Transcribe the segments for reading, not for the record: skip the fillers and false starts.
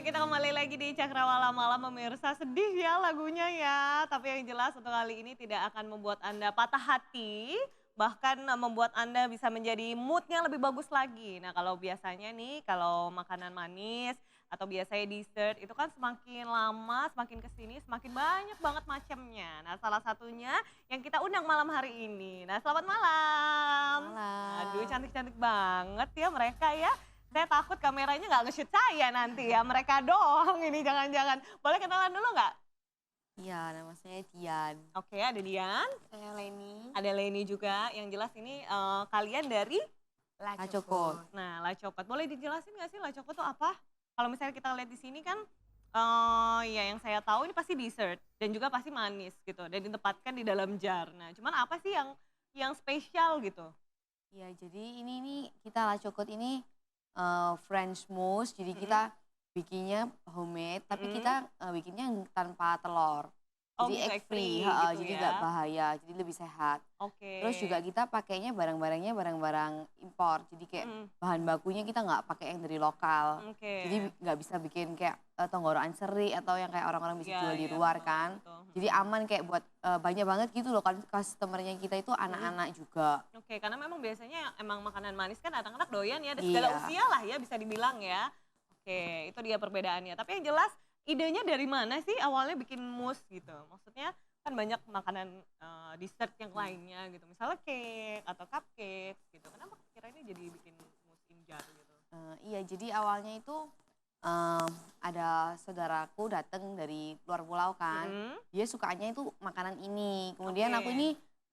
Oke, kita kembali lagi di Cakrawala Malam pemirsa. Sedih ya lagunya ya, tapi yang jelas untuk kali ini tidak akan membuat Anda patah hati, bahkan membuat Anda bisa menjadi moodnya lebih bagus lagi. Nah kalau biasanya nih, kalau makanan manis atau biasanya dessert itu kan semakin lama, semakin kesini semakin banyak banget macamnya. Nah salah satunya yang kita undang malam hari ini. Nah selamat malam. Aduh Malam. cantik-cantik banget ya mereka ya. Saya takut kameranya nggak nge-shoot saya nanti ya, mereka doang ini jangan-jangan. Boleh kenalan dulu nggak? Iya, nama saya Tian. Oke, ada Dian, Saya Leni. ada Leni juga. Yang jelas ini kalian dari Lacokot. nah Lacokot. Boleh dijelasin nggak sih Lacokot itu apa? Kalau misalnya kita lihat di sini kan, ya yang saya tahu ini pasti dessert dan juga pasti manis gitu dan ditempatkan di dalam jar. Nah, cuman apa sih yang spesial gitu? Iya, jadi ini nih kita Lacokot ini French mousse. Jadi kita bikinnya homemade, tapi kita bikinnya tanpa telur. Oh, Jadi bisa egg free, gitu jadi ya. nggak bahaya, jadi lebih sehat. Oke. Terus juga kita pakainya barang-barangnya barang-barang impor. Jadi kayak bahan bakunya kita nggak pakai yang dari lokal. Oke. Jadi nggak bisa bikin kayak tenggorokan seri atau yang kayak orang-orang bisa Iya, jual di iya, luar betul, kan. betul. Jadi aman kayak buat banyak banget gitu loh kan customernya kita itu anak-anak juga. Oke, karena memang biasanya emang makanan manis kan anak-anak doyan ya, dan segala Iya. usia lah ya bisa dibilang ya. Oke, itu dia perbedaannya. Tapi yang jelas idenya dari mana sih awalnya bikin mousse gitu? Maksudnya kan banyak makanan dessert yang lainnya gitu, misalnya cake atau cupcake gitu. Kenapa kira-kira jadi bikin mousse in jar gitu? Iya, jadi awalnya itu ada saudaraku datang dari luar pulau kan. Dia sukanya itu makanan ini. Kemudian Oke. aku ini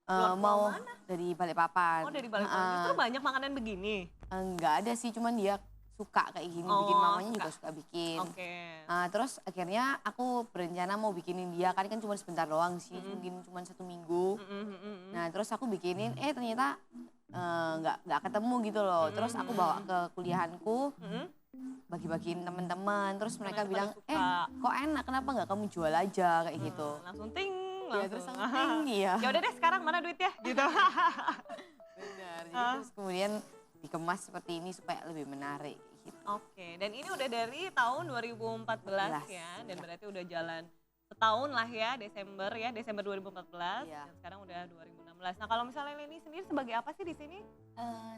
Luar pulau mau mana? dari Balikpapan. Oh dari Balikpapan, justru banyak makanan begini? Enggak ada sih, cuman dia suka kayak gini. Bikin Oh, mamanya suka. juga suka bikin. Oke. Terus akhirnya aku berencana mau bikinin dia, kan cuma sebentar doang sih, mungkin cuma 1 minggu. Nah terus aku bikinin, ternyata nggak ketemu gitu loh. Terus aku bawa ke kuliahanku, bagi-bagiin teman-teman. Terus mereka Teman-teman bilang, pada suka. kok enak, kenapa nggak kamu jual aja kayak gitu. Langsung ting, Ya langsung. terus langsung ting, iya. Ya udah deh sekarang mana duitnya gitu. Benar. Jadi terus kemudian dikemas seperti ini supaya lebih menarik gitu. Oke, dan ini udah dari tahun 2014 ya, dan Iya. berarti udah jalan setahun lah ya, Desember 2014, Iya. dan sekarang udah 2016. Nah kalau misalnya Leni sendiri sebagai apa sih di sini?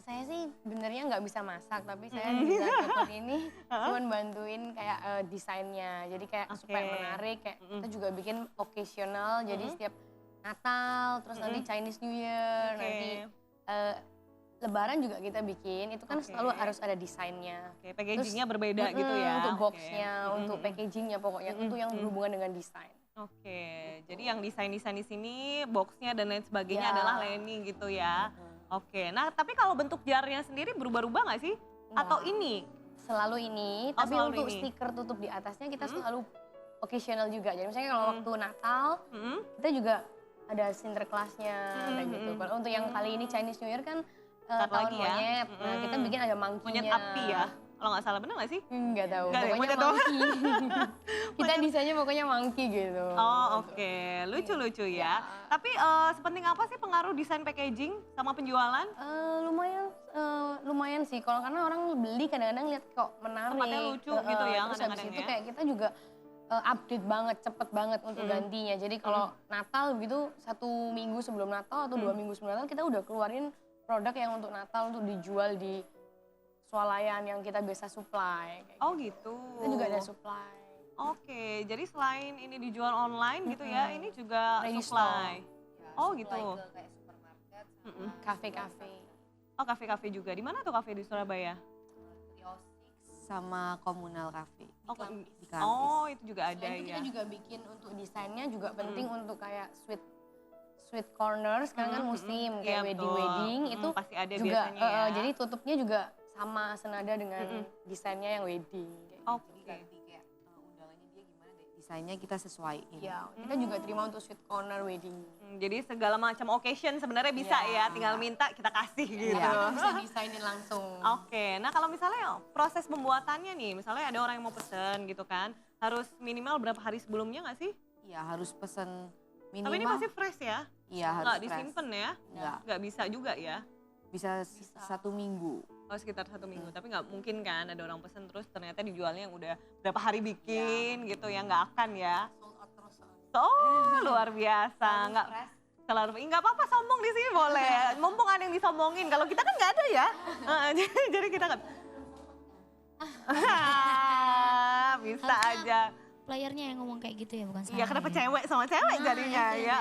Saya sih benernya nggak bisa masak, tapi saya bisa ikut ini cuman bantuin kayak desainnya. Jadi kayak supaya Oke. menarik, kayak kita juga bikin occasional. Jadi setiap Natal, terus nanti Chinese New Year, Oke. nanti Lebaran juga kita bikin. Itu kan Oke. selalu harus ada desainnya. Oke, packagingnya berbeda gitu ya? Untuk Oke. boxnya, untuk packagingnya pokoknya, untuk yang berhubungan dengan desain. Oke, jadi yang desain-desain di sini, boxnya dan lain sebagainya Ya. adalah Leni gitu ya? Oke, nah tapi kalau bentuk jarnya sendiri berubah-ubah nggak sih? Atau ini? Selalu ini, Oh, tapi selalu untuk ini. stiker tutup di atasnya kita selalu occasional juga. Jadi misalnya kalau waktu Natal, Mm-mm. kita juga ada Sinterklasnya kayak gitu. Kalau untuk yang kali ini Chinese New Year kan Bentar tahun lagi ya. monyet. Nah, kita bikin ada monkey-nya. Monyet api ya? Kalau nggak salah, bener nggak sih? Enggak tahu, Nggak ya, pokoknya monyet doang. monkey. Kita desainnya pokoknya monkey gitu. Oh oke, lucu-lucu ya. Tapi sepenting apa sih pengaruh desain packaging sama penjualan? Lumayan sih, kalau karena orang beli kadang-kadang lihat kok menarik. Tempatnya lucu gitu ya Terus habis kadang-kadang itu ya. kayak kita juga update banget, cepet banget untuk gantinya. Jadi kalau Natal gitu 1 minggu sebelum Natal atau 2 minggu sebelum Natal kita udah keluarin produk yang untuk Natal untuk dijual di swalayan yang kita biasa supply. Kayak Oh gitu. Kita juga ada supply. Oke, jadi selain ini dijual online gitu ya, ini juga Ready supply. Oh Supply gitu. ke kayak supermarket, Kafe-kafe. Oh kafe-kafe juga. Di mana tuh kafe di Surabaya? Triosix sama komunal cafe. Oh, Di Kampis. oh itu juga ada Selain itu ya. kita juga bikin untuk desainnya juga penting untuk kayak sweet corner. Sekarang kan musim Iya, kayak betul. wedding itu Pasti ada juga biasanya ya. jadi tutupnya juga sama senada dengan desainnya yang wedding. Kayak gitu. Oke. Ganti kayak undangannya dia gimana deh. Desainnya kita sesuaiin. Ya, kita juga terima untuk sweet corner wedding. Jadi segala macam occasion sebenarnya bisa ya, tinggal minta kita kasih gitu. Iya, kita bisa desainin langsung. Oke, nah kalau misalnya proses pembuatannya nih, misalnya ada orang yang mau pesen gitu kan, harus minimal berapa hari sebelumnya nggak sih? Iya, harus pesen Tapi minimal. ini pasti fresh ya? Iya, harus Nggak fresh. disimpan ya? Nggak. Nggak bisa juga ya? Bisa 1 minggu. Oh sekitar 1 minggu, tapi nggak mungkin kan ada orang pesen terus ternyata dijualnya yang udah berapa hari bikin gitu ya, nggak akan ya. Sold out terus soalnya. Oh luar biasa, nggak Stres. selalu nggak apa-apa sombong di sini boleh, mumpung ada yang disombongin. Kalau kita kan nggak ada ya, jadi kita nggak bisa aja. Playernya yang ngomong kayak gitu ya, bukan saya. Iya kenapa cewek sama cewek jadinya ya.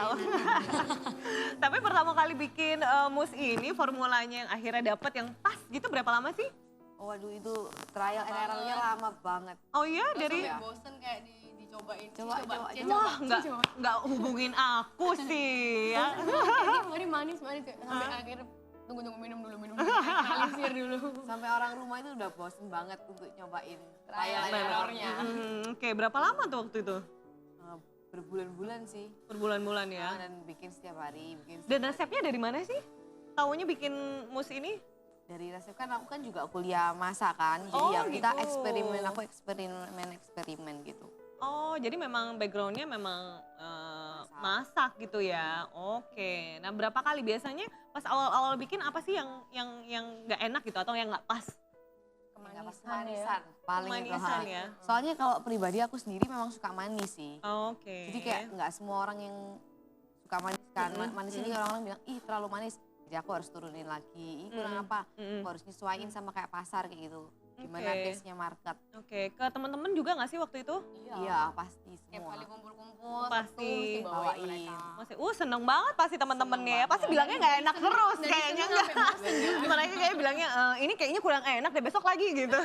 Tapi pertama kali bikin mus ini formulanya yang akhirnya dapet yang pas gitu berapa lama sih? Oh, waduh itu trial and error-nya lama banget. Oh iya dari Sampai bosen kayak dicobain. Coba. wah nggak hubungin aku sih ya. Mari manis kayak sampai akhirnya tunggu minum dulu. Alisir dulu. Sampai orang rumah itu udah bosen banget untuk nyobain Trial and and error-nya. Oke berapa lama tuh waktu itu? Berbulan-bulan sih. Berbulan-bulan ya. Dan bikin setiap hari, Dan resepnya dari mana sih? Taunya bikin mus ini? dari resep kan aku kan juga kuliah masak kan. Jadi Oh, ya kita gitu. eksperimen gitu. Oh, jadi memang backgroundnya memang masak gitu ya. Oke. Nah, berapa kali biasanya pas awal-awal bikin apa sih yang nggak enak gitu atau yang nggak pas? Kemanisan ya. Paling Kemanisan ya. Soalnya kalau pribadi aku sendiri memang suka manis sih. Oke. Jadi kayak nggak semua orang yang suka manis kan. Manis ini orang-orang bilang, ih terlalu manis. Jadi aku harus turunin lagi, ih kurang apa? Aku harus nyesuaiin sama kayak pasar kayak gitu. Gimana Oke. taste-nya market. Oke, ke teman-teman juga nggak sih waktu itu? Iya pasti Tiap semua. kali kumpul-kumpul, Pasti Sabtu bawain bawain. mereka. Masih, seneng banget pasti teman-temannya ya. Pasti bilangnya nggak enak terus Dari kayaknya Senin nggak. sampai bosen. Mereka kayak bilangnya ini kayaknya kurang enak deh besok lagi gitu.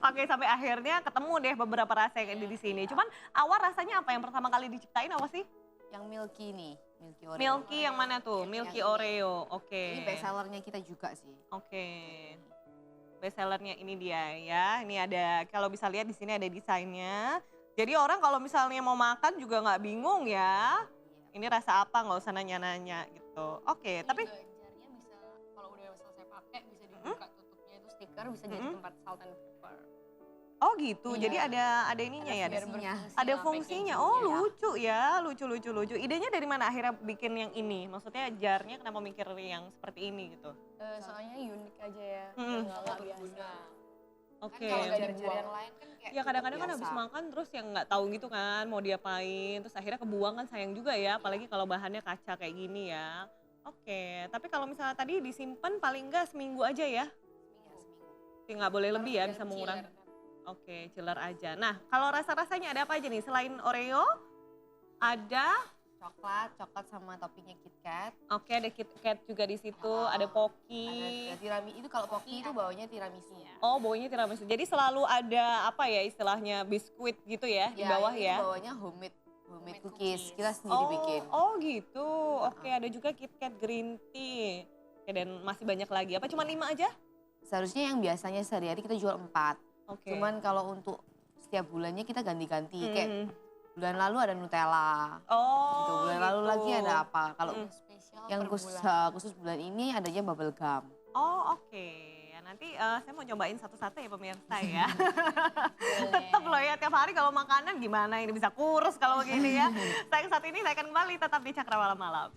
Oke sampai akhirnya ketemu deh beberapa rasa yang ada di sini. Cuman awal rasanya apa yang pertama kali diciptain apa sih? Yang milky nih, milky Oreo. Milky yang mana tuh? Milky Oreo. Oke. Ini best sellernya kita juga sih. Oke. Best sellernya ini dia ya. Ini ada kalau bisa lihat di sini ada desainnya. Jadi orang kalau misalnya mau makan juga nggak bingung ya. Ini rasa apa nggak usah nanya-nanya gitu. Oke, tapi Jarnya bisa kalau udah selesai pakai bisa dibuka tutupnya itu stiker bisa jadi tempat salt and pepper. oh gitu. Iya. Jadi ada ininya ya. Biar fungsinya. berfungsi Ada lah fungsinya. packaging-nya. Oh lucu ya, lucu. Idenya dari mana akhirnya bikin yang ini? Maksudnya jarnya kenapa mikir yang seperti ini gitu? Soalnya unik aja ya, Mm-mm. nggak biasa. Oke. Kan kalau Nggak jar-jar dibuang. yang lain kan kayak Ya kadang-kadang kan biasa. habis makan terus yang nggak tahu gitu kan mau diapain. Terus akhirnya kebuang kan sayang juga ya. Apalagi kalau bahannya kaca kayak gini ya. Oke, tapi kalau misalnya tadi disimpan paling enggak seminggu aja ya? Seminggu. Nggak boleh lebih ya, Biar bisa mengurangi. chiller kan. Oke, chiller aja. Nah, kalau rasa-rasanya ada apa aja nih? Selain Oreo, ada, Coklat sama toppingnya KitKat. oke ada KitKat juga di situ, ada Ada Pocky. tiramisu, itu kalau Pocky itu bawanya tiramisu. Oh, bawahnya tiramisu. Jadi selalu ada apa ya istilahnya biskuit gitu ya di bawah ini ya? bawahnya homemade cookies. Kita sendiri bikin. Oh gitu. Oke, ada juga KitKat green tea. Oke, dan masih banyak lagi. Apa cuma 5 aja? Seharusnya yang biasanya sehari-hari kita jual 4. Oke. Cuman kalau untuk setiap bulannya kita ganti-ganti. Kayak Hmm. bulan lalu ada Nutella. Oh, Gitu. Bulan lalu gitu. lagi ada apa? Kalau Spesial yang per khusus, bulan. khusus bulan ini adanya bubble gum. Oh, oke. Ya, nanti saya mau cobain satu-satu ya pemirsa ya. Tetap loh ya tiap hari kalau makanan gimana ini bisa kurus kalau begini ya. Saya saat ini saya akan kembali tetap di Cakrawala Malam.